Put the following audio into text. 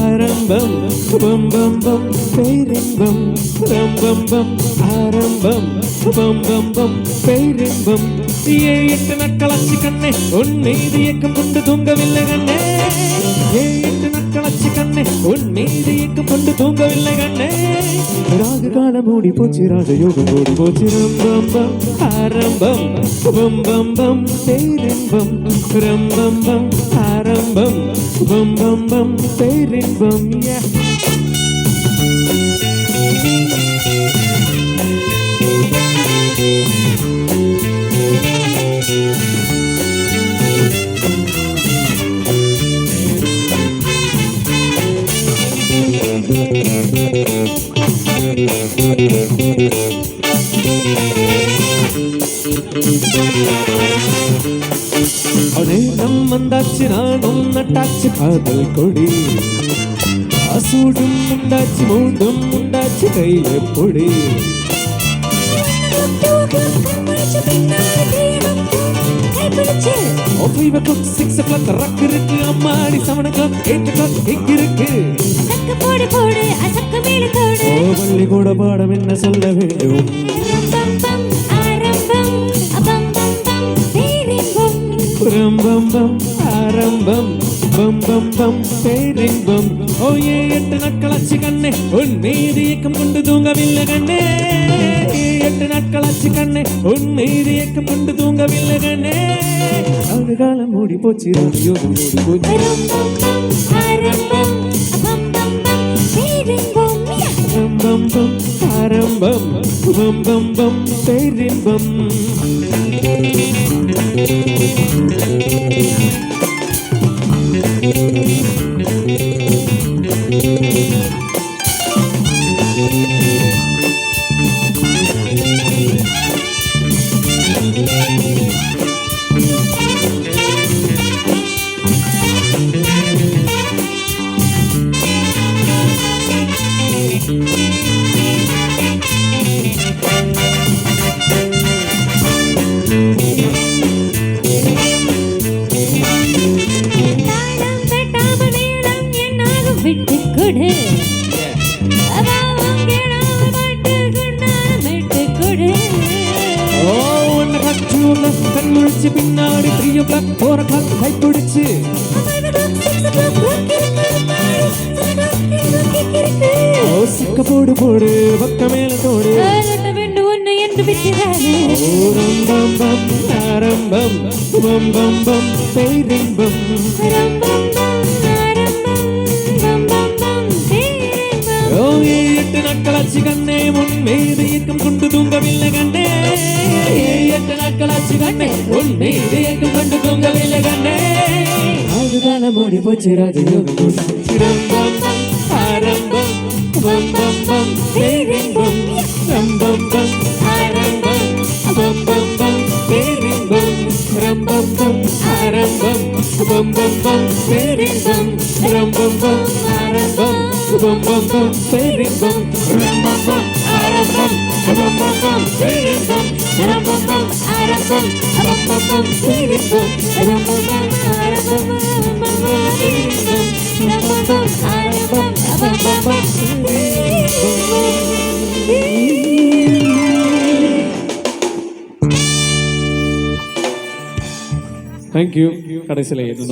ஆரம்பம் பம் பம் பம் பேரின்பம் ரம்பம் பம் ஆரம்பம் பம் பம் பம் பேரின்பம் 7-8 நாட்களாச்சு கண்ணே உன் மீது ஏக்கம் கொண்டு தூங்கவில்லை கண்ணே 7-8 நாட்களாச்சு கண்ணே உன் மீது ஏக்கம் கொண்டு தூங்கவில்லை கண்ணே ராகு காலம் மூடி போச்சு ராஜயோகம் ஓடி போச்சு ரம்பம் பம் ஆரம்பம் பம் பம் பம் பேரின்பம் ரம்பம் பம் ஆரம்பம் பம் பம் பம் பேரின்பம் நேரம் வந்தாச்சு நானும் நட்டாச்சு காதல் கொடி அசூடும் உண்டாச்சு மூடும் உண்டாச்சு கையில பொடி 5 o'clock 6 o'clock ரக் இருக்கு அம்மாடி 7 o'clock 8 o'clock எக் இருக்கு போடு போடு அசக்க மேல தோடு பள்ளி கூட பாடம் என்ன சொல்ல வேண்டும் ரம்பம் பம் ஆரம்பம் பம் பம் பம் பேரின்பம் 7 நாட்களாச்சு கண்ணே உன் மீது ஏக்கம் கொண்டு தூங்கவில்லை கண்ணே 8 நாட்களாச்சு கண்ணே உன் மீது ஏக்கம் கொண்டு தூங்கவில்லை கண்ணே ராகு காலம் மூடி போச்சு ராஜயோகம் மூடி போச்சு ரம்பம் பம் ஆரம்பம் பம் பம் பம் பேரின்பம் கண்முழிச்சு பின்னாடி 3 o'clock 4 o'clock கைப்பிடிச்சு சிக்க போடு போடு பக்க மேல தோடு ஒன்னு என்று விட்டுறாரு ரம்பம் பம் ஆரம்பம் பம் பம் பம் பேரின்பம் நாட்களாச்சு கண்ணே உன் மீது ஏக்கம் கொண்டு தூங்கவில்லை கண்ணே 8 நாட்களாச்சு கண்ணே உன் மீது ஏக்கம் கொண்டு தூங்கவில்லை கண்ணே ராகு காலம் மூடி போச்சு ராஜயோகம் ரம்பம் ஆரம்பம் பம் பம் பம் பேரின்பம் ரம்பம் பம் ஆரம்பம் பம் பம் பம் பேரின்பம் ரம்பம் பம் ஆரம்பம் பம் பம் பம் பேரின்பம் ரம்பம் பம் ஆரம்பம் bum bum bum fading bum rum bum bum aram bum bum bum bum fading bum rum bum bum aram bum bum fading bum rum bum bum aram bum fading bum rum bum bum aram bum fading bum Thank you. கடைசில என்ன